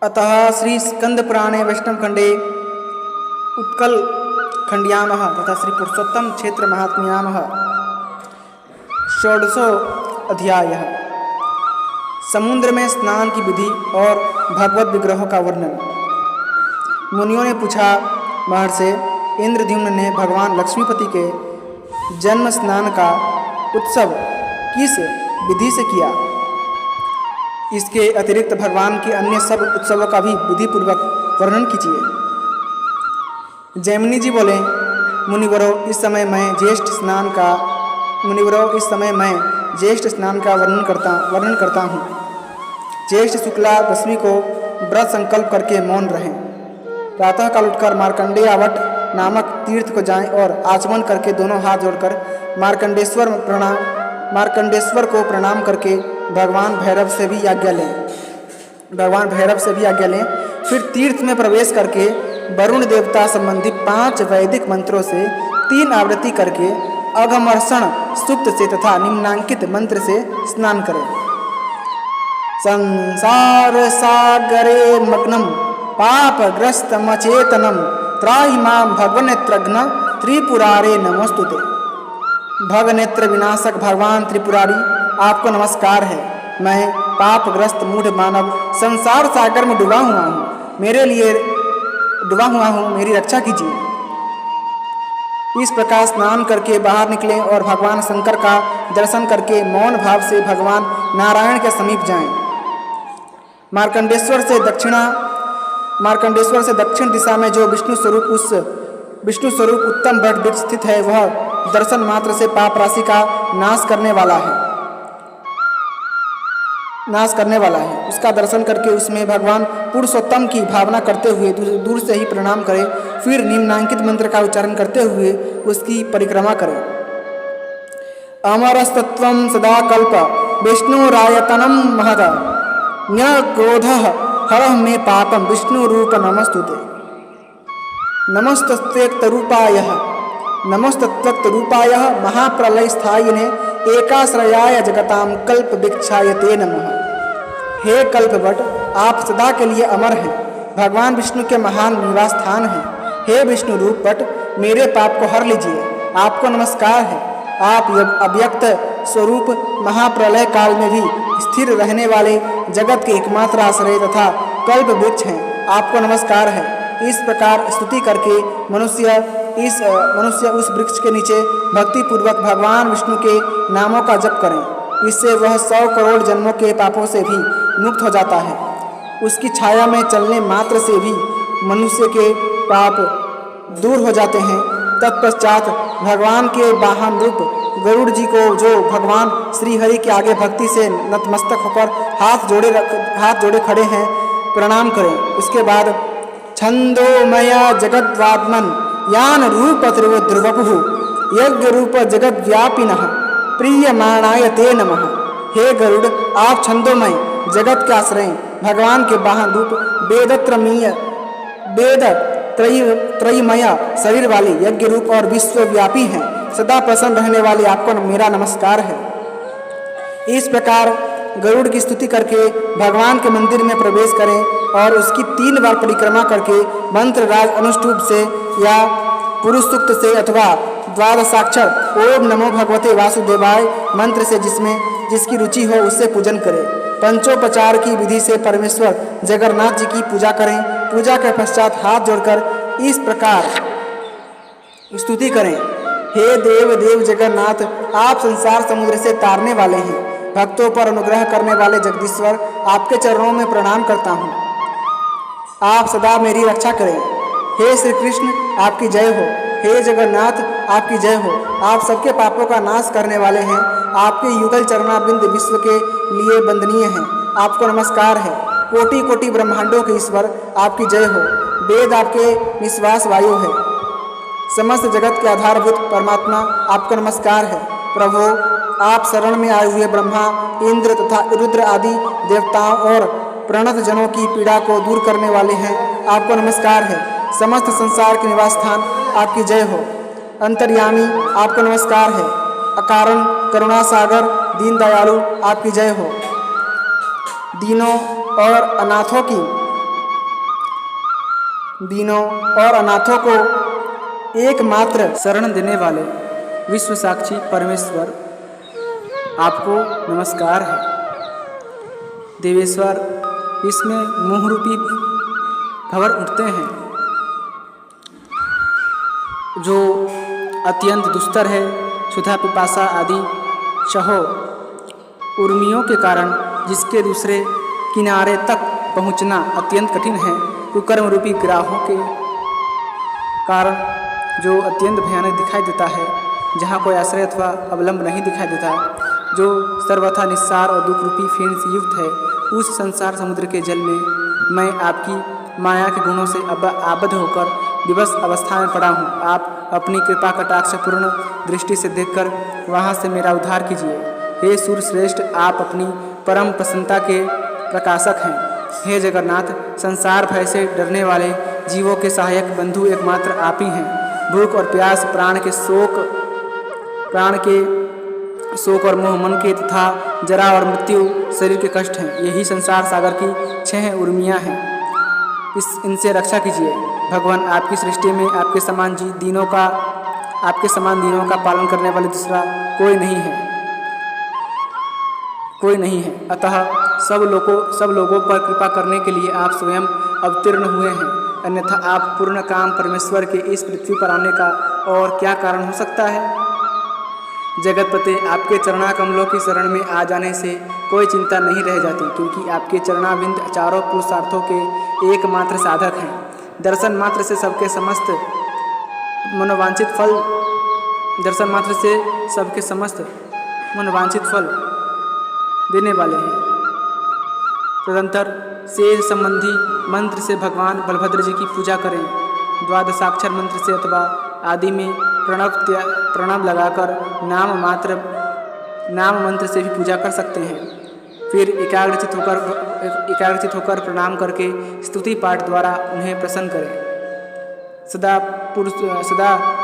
अतः श्री स्कंद पुराणे वैष्णव खंडे उत्कल खंडियाम तथा श्री पुरुषोत्तम क्षेत्र महात्म्याम षोडशो अध्याय समुद्र में स्नान की विधि और भगवत विग्रहों का वर्णन। मुनियों ने पूछा, महर्षि इंद्रद्युम्न ने भगवान लक्ष्मीपति के जन्म स्नान का उत्सव किस विधि से किया? इसके अतिरिक्त भगवान के अन्य सब उत्सवों का भी विधिपूर्वक वर्णन कीजिए। जैमिनी जी बोले, मुनिवरों इस समय मैं ज्येष्ठ स्नान का वर्णन करता हूँ। ज्येष्ठ शुक्ला दशमी को व्रत संकल्प करके मौन रहें। प्रातःकाल उठकर मार्कंडेयावट नामक तीर्थ को जाएं और आचमन करके दोनों हाथ जोड़कर मार्कंडेश्वर को प्रणाम करके भगवान भैरव से भी आज्ञा लें। फिर तीर्थ में प्रवेश करके वरुण देवता संबंधी 5 वैदिक मंत्रों से 3 आवृत्ति करके अघमर्षण सूक्त से तथा निम्नांकित मंत्र से स्नान करें। संसार सागरे मग्नम पापग्रस्तमचेतनम त्राहि मां भगवन्नेत्रघ्न त्रिपुरारे नमोस्तुते। भगनेत्र विनाशक भगवान त्रिपुरारी आपको नमस्कार है। मैं पापग्रस्त मूढ़ मानव संसार सागर में डूबा हुआ हूँ, मेरी रक्षा कीजिए। इस प्रकार स्नान करके बाहर निकलें और भगवान शंकर का दर्शन करके मौन भाव से भगवान नारायण के समीप जाएं। मार्कंडेश्वर से दक्षिण दिशा में जो विष्णु स्वरूप उत्तम वट वृक्ष स्थित है, वह दर्शन मात्र से पाप राशि का नाश करने वाला है। उसका दर्शन करके उसमें भगवान पुरुषोत्तम की भावना करते हुए दूर से ही प्रणाम करें। फिर निम्नांकित मंत्र का उच्चारण करते हुए उसकी परिक्रमा करें। अमरस्तत्वं सदा कल्प विष्णुरायतनं महद न्यक्रोधः हरः मे पापं विष्णु रूप नमस्तुते। नमस्तत्वक्तरूपाय महाप्रलयस्थायिने एकाश्रयाय जगतां कल्प भिक्षाय ते नमः। हे कल्पवट, आप सदा के लिए अमर हैं, भगवान विष्णु के महान निवास स्थान हैं। हे विष्णु रूप वट, मेरे पाप को हर लीजिए, आपको नमस्कार है। आप अव्यक्त स्वरूप महाप्रलय काल में भी स्थिर रहने वाले जगत के एकमात्र आश्रय तथा कल्प वृक्ष हैं, आपको नमस्कार है। इस प्रकार स्तुति करके मनुष्य उस वृक्ष के नीचे भक्तिपूर्वक भगवान विष्णु के नामों का जप करें। इससे वह 100 करोड़ जन्मों के पापों से भी मुक्त हो जाता है। उसकी छाया में चलने मात्र से भी मनुष्य के पाप दूर हो जाते हैं। तत्पश्चात भगवान के वाहन रूप गरुड़ जी को, जो भगवान श्री हरि के आगे भक्ति से नतमस्तक होकर हाथ जोड़े खड़े हैं, प्रणाम करें। उसके बाद छंदोमय जगद्वात्मन यान रूप ध्रुवपुः यज्ञ रूप जगद्व्यापिनः प्रियमाणाय ते नमः। हे गरुड़, आप छंदोमय जगत के आश्रय भगवान के वाहन रूप वेद त्रयीमय शरीर वाले यज्ञ रूप और विश्वव्यापी हैं। सदा प्रसन्न रहने वाले आपको मेरा नमस्कार है। इस प्रकार गरुड़ की स्तुति करके भगवान के मंदिर में प्रवेश करें और उसकी 3 बार परिक्रमा करके मंत्र राज अनुष्टुप से या पुरुष सूक्त से अथवा द्वादशाक्षर ओम नमो भगवते वासुदेवाय मंत्र से जिसकी रुचि हो उससे पूजन करें। पंचोपचार की विधि से परमेश्वर जगन्नाथ जी की पूजा करें। पूजा के पश्चात हाथ जोड़कर इस प्रकार स्तुति करें, हे देव जगन्नाथ, आप संसार समुद्र से तारने वाले हैं, भक्तों पर अनुग्रह करने वाले जगदीश्वर, आपके चरणों में प्रणाम करता हूँ। आप सदा मेरी रक्षा करें। हे श्री कृष्ण, आपकी जय हो। हे जगन्नाथ, आपकी जय हो। आप सबके पापों का नाश करने वाले हैं। आपके युगल चरणाबिंद विश्व के लिए वंदनीय हैं, आपको नमस्कार है। कोटि कोटि ब्रह्मांडों के ईश्वर, आपकी जय हो। वेद आपके निश्वास वायु है। समस्त जगत के आधारभूत परमात्मा, आपको नमस्कार है। प्रभु, आप शरण में आए हुए ब्रह्मा, इंद्र तथा रुद्र आदि देवताओं और प्रणत जनों की पीड़ा को दूर करने वाले हैं, आपको नमस्कार है। समस्त संसार के निवास स्थान, आपकी जय हो। अंतर्यामी, आपको नमस्कार है। अकारण करुणा सागर दीन दयालु, आपकी जय हो। दीनों और अनाथों की दीनों और अनाथों को एकमात्र शरण देने वाले विश्व साक्षी परमेश्वर आपको नमस्कार है। देवेश्वर, इसमें मोह रूपी भंवर उठते हैं जो अत्यंत दुस्तर है। क्षुधा, पिपासा आदि शहो उर्मियों के कारण जिसके दूसरे किनारे तक पहुंचना अत्यंत कठिन है, कुकर्म रूपी ग्राहों के कारण जो अत्यंत भयानक दिखाई देता है, जहाँ कोई आश्रय अथवा अवलंब नहीं दिखाई देता, जो सर्वथा निस्सार और दुख रूपी फेन से युक्त है, उस संसार समुद्र के जल में मैं आपकी माया के गुणों से आबद्ध होकर विवश अवस्था में पड़ा हूँ। आप अपनी कृपा कटाक्षपूर्ण दृष्टि से देखकर वहाँ से मेरा उद्धार कीजिए। हे सूर्य श्रेष्ठ, आप अपनी परम प्रसन्नता के प्रकाशक हैं। हे जगन्नाथ, संसार भय से डरने वाले जीवों के सहायक बंधु एकमात्र आप ही हैं। भूख और प्यास, प्राण के शोक और मोह, मन के तथा जरा और मृत्यु शरीर के कष्ट हैं। यही संसार सागर की 6 उर्मियाँ हैं। इनसे रक्षा कीजिए। भगवान, आपकी सृष्टि में आपके समान दीनों का पालन करने वाले दूसरा कोई नहीं है। अतः सब लोगों पर कृपा करने के लिए आप स्वयं अवतीर्ण हुए हैं। अन्यथा आप पूर्ण काम परमेश्वर के इस पृथ्वी पर आने का और क्या कारण हो सकता है। जगतपते, आपके चरणाकमलों की शरण में आ जाने से कोई चिंता नहीं रह जाती, क्योंकि आपके चरणाविंद चारों पुरुषार्थों के एकमात्र साधक हैं। दर्शन मात्र से सबके समस्त मनोवांछित फल देने वाले हैं। तदंतर शेष संबंधी मंत्र से भगवान बलभद्र जी की पूजा करें। द्वादशाक्षर मंत्र से अथवा आदि में प्रणव लगाकर नाम मंत्र से भी पूजा कर सकते हैं। फिर एकाग्रचित होकर प्रणाम करके स्तुति पाठ द्वारा उन्हें प्रसन्न करें। सदा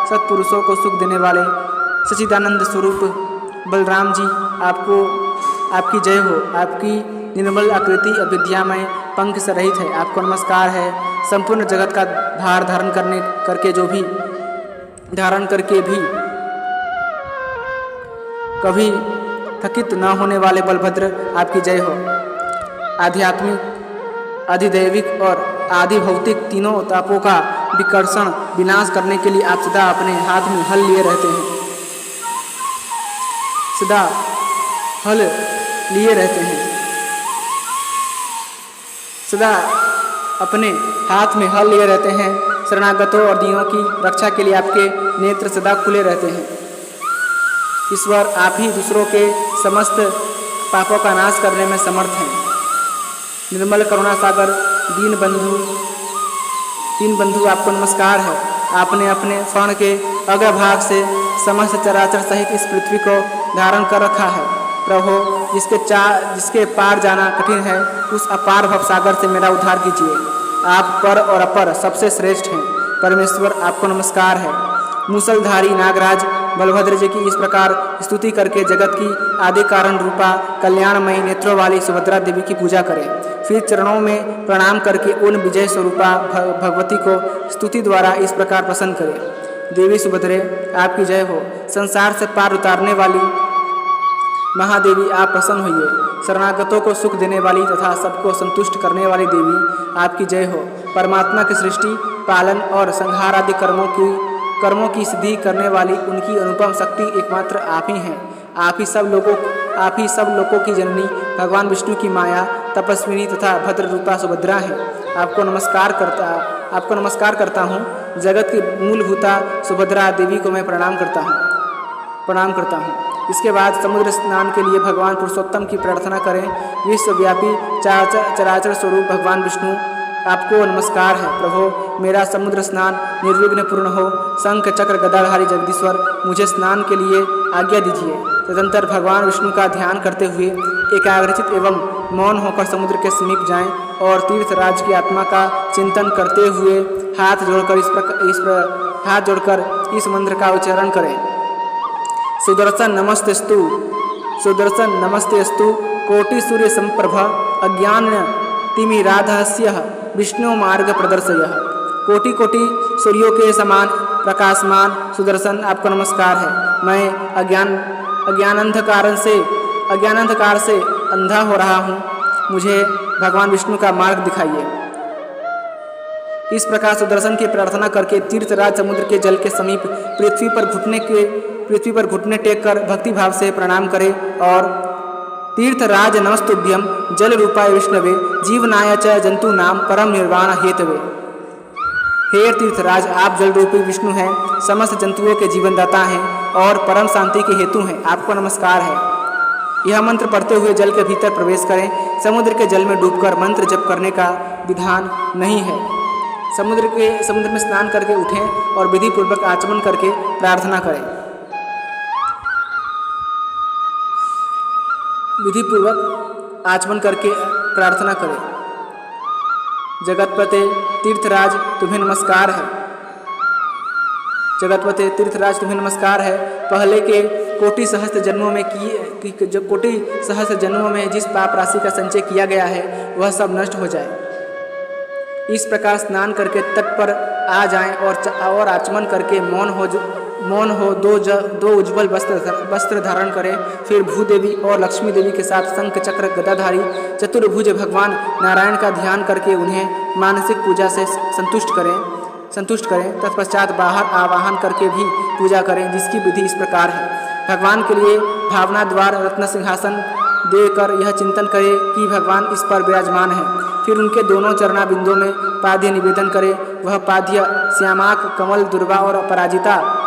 सत्पुरुषों को सुख देने वाले सच्चिदानंद स्वरूप बलराम जी, आपकी जय हो। आपकी निर्मल आकृति अविद्यामय पंख से रहित है। आपको नमस्कार है। संपूर्ण जगत का भार धारण करके भी कभी थकित न होने वाले बलभद्र, आपकी जय हो। आध्यात्मिक, अधिदैविक और आदि भौतिक तीनों तापों का विकर्षण विनाश करने के लिए आप सदा अपने हाथ में हल लिए रहते हैं। सदा अपने हाथ में हल लिए रहते हैं। शरणागतों और दीनों की रक्षा के लिए आपके नेत्र सदा खुले रहते हैं। ईश्वर, आप ही दूसरों के समस्त पापों का नाश करने में समर्थ हैं। निर्मल करुणा सागर दीन बंधु, आपको नमस्कार है। आपने अपने स्वर्ण के अग्रभाग से समस्त चराचर सहित इस पृथ्वी को धारण कर रखा है। प्रभु, जिसके पार जाना कठिन है, उस अपार भवसागर से मेरा उद्धार कीजिए। आप पर और अपर सबसे श्रेष्ठ हैं। परमेश्वर, आपको नमस्कार है। मूसलधारी नागराज बलभद्र जी की इस प्रकार स्तुति करके जगत की आदि कारण रूपा कल्याणमयी नेत्रों वाली सुभद्रा देवी की पूजा करें। फिर चरणों में प्रणाम करके उन विजय स्वरूपा भगवती को स्तुति द्वारा इस प्रकार प्रसन्न करें। देवी सुभद्रे, आपकी जय हो। संसार से पार उतारने वाली महादेवी, आप प्रसन्न होइए। शरणागतों को सुख देने वाली तथा सबको संतुष्ट करने वाली देवी, आपकी जय हो। परमात्मा की सृष्टि, पालन और संहार आदि कर्मों की सिद्धि करने वाली उनकी अनुपम शक्ति एकमात्र आप ही हैं। आप ही सब लोगों की जननी भगवान विष्णु की माया, तपस्विनी तथा भद्र रूपा सुभद्रा हैं। आपको नमस्कार करता हूँ। जगत की मूलभूता सुभद्रा देवी को मैं प्रणाम करता हूँ। इसके बाद समुद्र स्नान के लिए भगवान पुरुषोत्तम की प्रार्थना करें। विश्वव्यापी चराचर स्वरूप भगवान विष्णु, आपको नमस्कार है। प्रभु, मेरा समुद्र स्नान निर्विघ्न पूर्ण हो। शंख चक्र गदाधारी जगदीश्वर, मुझे स्नान के लिए आज्ञा दीजिए। तदंतर भगवान विष्णु का ध्यान करते हुए एकाग्रचित एवं मौन होकर समुद्र के समीप जाएं और तीर्थराज की आत्मा का चिंतन करते हुए हाथ जोड़कर इस मंत्र का उच्चारण करें। सुदर्शन नमस्तेस्तु कोटि सूर्य संप्रभ अज्ञान तिमिराधस्य विष्णु मार्ग प्रदर्शय। कोटि कोटि सूर्यों के समान प्रकाशमान सुदर्शन आपको नमस्कार है। मैं अज्ञान अंधकार से अंधा हो रहा हूँ, मुझे भगवान विष्णु का मार्ग दिखाइए। इस प्रकार सुदर्शन की प्रार्थना करके तीर्थराज समुद्र के जल के समीप पृथ्वी पर घुटने टेक कर भक्ति भाव से प्रणाम करें और तीर्थराज नमस्तुभ्यम जल रूपाय विष्णवे जीवनाय च जंतु नाम परम निर्वाण हेतवे। हे तीर्थराज, आप जल रूपी विष्णु हैं, समस्त जंतुओं के जीवनदाता हैं और परम शांति के हेतु हैं, आपको नमस्कार है। यह मंत्र पढ़ते हुए जल के भीतर प्रवेश करें। समुद्र के जल में डूबकर मंत्र जप करने का विधान नहीं है। समुद्र में स्नान करके उठें और विधि पूर्वक आचमन करके प्रार्थना करें। विधि पूर्वक आचमन करके प्रार्थना करें। जगतपते तीर्थराज तुम्हें नमस्कार है। जगतपते तीर्थराज तुम्हें नमस्कार है। पहले के कोटि सहस्त्र जन्मों में जिस पाप राशि का संचय किया गया है वह सब नष्ट हो जाए। इस प्रकार स्नान करके तट पर आ जाएं और आचमन करके मौन हो दो उज्ज्वल वस्त्र धारण करें। फिर भूदेवी और लक्ष्मी देवी के साथ शंख चक्र गदाधारी चतुर्भुज भगवान नारायण का ध्यान करके उन्हें मानसिक पूजा से संतुष्ट करें। तत्पश्चात बाहर आवाहन करके भी पूजा करें, जिसकी विधि इस प्रकार है। भगवान के लिए भावना द्वार रत्न सिंहासन देकर यह चिंतन करें कि भगवान इस पर विराजमान है। फिर उनके दोनों चरणा बिंदुओं में पाद्य निवेदन करें। वह पाद्य श्यामाक कमल दुर्वा और अपराजिता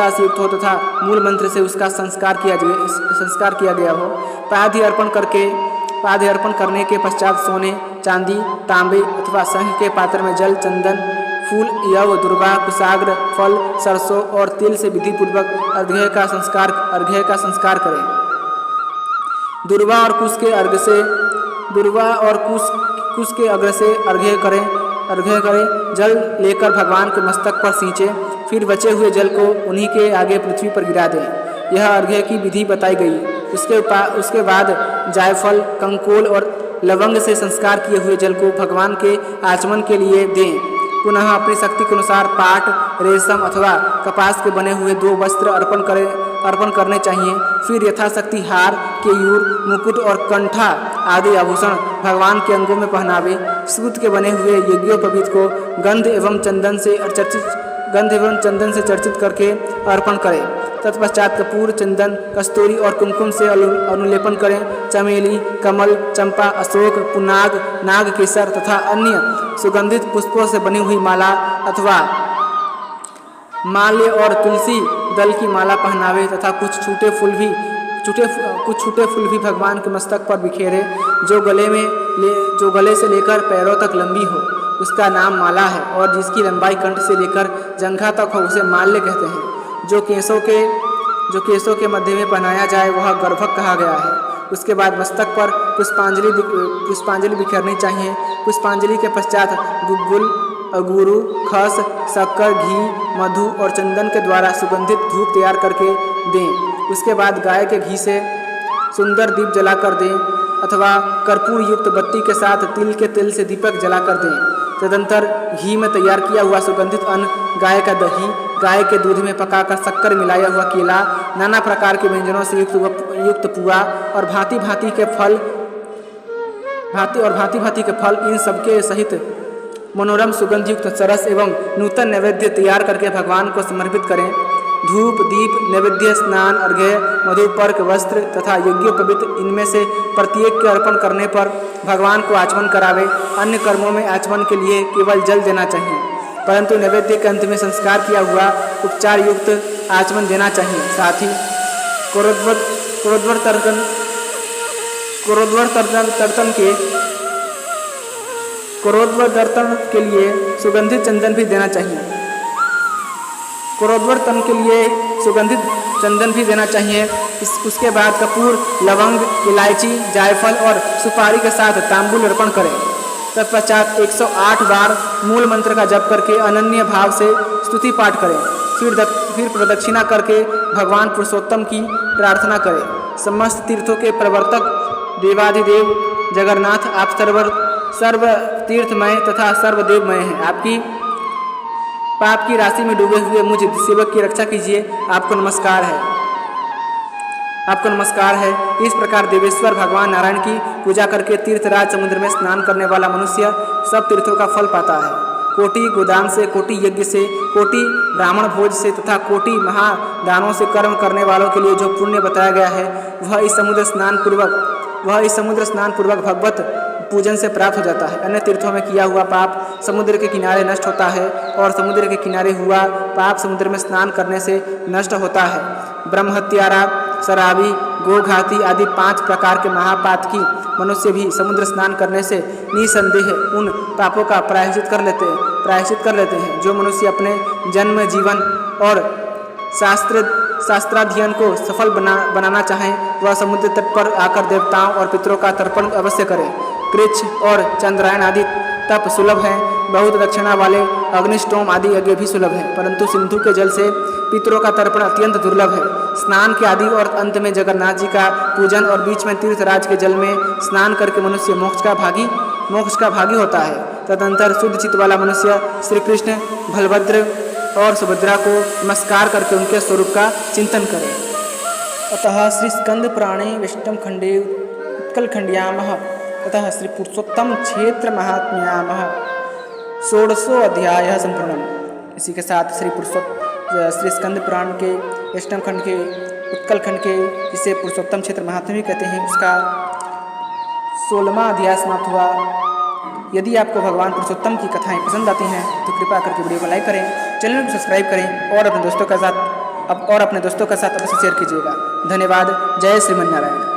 से युक्त हो तथा मूल मंत्र से उसका संस्कार किया गया हो। पाद्य अर्पण करने के पश्चात सोने, चांदी, तांबे अथवा शंख के पात्र में जल, चंदन, फूल, यव, दुर्वा, कुशाग्र, फल, सरसों और तिल से विधि पूर्वक अर्घ्य का संस्कार करें। दुर्वा और कुश के अग्र से अर्घ्य करें। जल लेकर भगवान के मस्तक पर सींचे, फिर बचे हुए जल को उन्हीं के आगे पृथ्वी पर गिरा दें। यह अर्घ्य की विधि बताई गई। उसके बाद जायफल, कंकोल और लवंग से संस्कार किए हुए जल को भगवान के आचमन के लिए दें। पुनः अपनी शक्ति के अनुसार पाट, रेशम अथवा कपास के बने हुए 2 वस्त्र अर्पण करने चाहिए। फिर यथाशक्ति हार, केयूर, मुकुट और कंठा आदि आभूषण भगवान के अंगों में पहनावे। सूत के बने हुए यज्ञोपवीत को गंध एवं चंदन से चर्चित करके अर्पण करें। तत्पश्चात कपूर, चंदन, कस्तूरी और कुमकुम से अनुलेपन करें। चमेली, कमल, चंपा, अशोक, पुनाग, नाग केसर तथा अन्य सुगंधित पुष्पों से बनी हुई माला अथवा माल्य और तुलसी दल की माला पहनावे तथा कुछ छूटे फूल भी भगवान के मस्तक पर बिखेरे। जो गले से लेकर पैरों तक लंबी हो उसका नाम माला है, और जिसकी लंबाई कंठ से लेकर जंघा तक हो उसे माल्य कहते हैं। जो केसों के मध्य में पहनाया जाए वह गर्भक कहा गया है। उसके बाद मस्तक पर पुष्पांजलि बिखेरनी चाहिए। पुष्पांजलि के पश्चात गुग्गुल, अगुरु, खस, शक्कर, घी, मधु और चंदन के द्वारा सुगंधित धूप तैयार करके दें। उसके बाद गाय के घी से सुंदर दीप जलाकर दें अथवा कर्पूर युक्त बत्ती के साथ तिल के तेल से दीपक जलाकर दें। तदंतर घी में तैयार किया हुआ सुगंधित अन्न, गाय का दही, गाय के दूध में पकाकर शक्कर मिलाया हुआ केला, नाना प्रकार के व्यंजनों से युक्त पुआ और भांति भांति के फल इन सबके सहित मनोरम सुगंध युक्त सरस एवं नूतन नैवेद्य तैयार करके भगवान को समर्पित करें। धूप, दीप, नैवेद्य, स्नान, अर्घ्य, मधुपर्क, वस्त्र तथा यज्ञोपवीत इनमें से प्रत्येक के अर्पण करने पर भगवान को आचमन करावे। अन्य कर्मों में आचमन के लिए केवल जल देना चाहिए, परंतु नैवेद्य के अंत में संस्कार किया हुआ उपचार युक्त आचमन देना चाहिए। साथ ही कोरोद्वर्तन के लिए सुगंधित चंदन भी देना चाहिए। कोरोद्वर्तन के लिए सुगंधित चंदन भी देना चाहिए। उसके बाद कपूर, लवंग, इलायची, जायफल और सुपारी के साथ तांबूल अर्पण करें। तत्पश्चात 108 बार मूल मंत्र का जप करके अनन्य भाव से स्तुति पाठ करें। फिर प्रदक्षिणा करके भगवान पुरुषोत्तम की प्रार्थना करें। समस्त तीर्थों के प्रवर्तक देवाधिदेव जगन्नाथ, आप सर्व तीर्थमय तथा सर्वदेवमय हैं। आपकी पाप की राशि में डूबे हुए मुझ सेवक की रक्षा कीजिए। आपको नमस्कार है, आपको नमस्कार है। इस प्रकार देवेश्वर भगवान नारायण की पूजा करके तीर्थराज समुद्र में स्नान करने वाला मनुष्य सब तीर्थों का फल पाता है। कोटि गोदान से, कोटि यज्ञ से, कोटि ब्राह्मण भोज से तथा कोटि महादानों से कर्म करने वालों के लिए जो पुण्य बताया गया है वह इस समुद्र स्नान पूर्वक भगवत पूजन से प्राप्त हो जाता है। अन्य तीर्थों में किया हुआ पाप समुद्र के किनारे नष्ट होता है और समुद्र के किनारे हुआ पाप समुद्र में स्नान करने से नष्ट होता है। ब्रह्महत्यारा, शराबी, गोघाती आदि 5 प्रकार के महापातकी मनुष्य भी समुद्र स्नान करने से निसंदेह उन पापों का प्रायश्चित कर लेते हैं। जो मनुष्य अपने जन्म, जीवन और शास्त्राध्ययन को सफल बनाना चाहें वह समुद्र तट पर आकर देवताओं और पितरों का तर्पण अवश्य करें। कृच्छ और चंद्रायन आदि तप सुलभ हैं। बहुत दक्षिणा वाले अग्निष्टोम आदि यज्ञ भी सुलभ हैं, परंतु सिंधु के जल से पितरों का तर्पण अत्यंत दुर्लभ है। स्नान के आदि और अंत में जगन्नाथ जी का पूजन और बीच में तीर्थराज के जल में स्नान करके मनुष्य मोक्ष का भागी होता है। तदनंतर शुद्ध चित्त वाला मनुष्य श्री कृष्ण, बलभद्र और सुभद्रा को नमस्कार करके उनके स्वरूप का चिंतन करे। अतः श्री स्कंद पुराणे विष्टम खंडे उत्कलखंड्यामः तथा श्री पुरुषोत्तम क्षेत्र महात्म्यामः 16वां अध्याय संपूर्णम्। इसी के साथ श्री स्कंद पुराण के अष्टम खंड के उत्कल खंड के, जिसे पुरुषोत्तम क्षेत्र महात्म्य भी कहते हैं, उसका 16वां अध्याय समाप्त हुआ। यदि आपको भगवान पुरुषोत्तम की कथाएं पसंद आती हैं तो कृपया करके वीडियो को लाइक करें, चैनल को सब्सक्राइब करें और अपने दोस्तों के साथ अवश्य शेयर कीजिएगा। धन्यवाद। जय श्रीमन नारायण।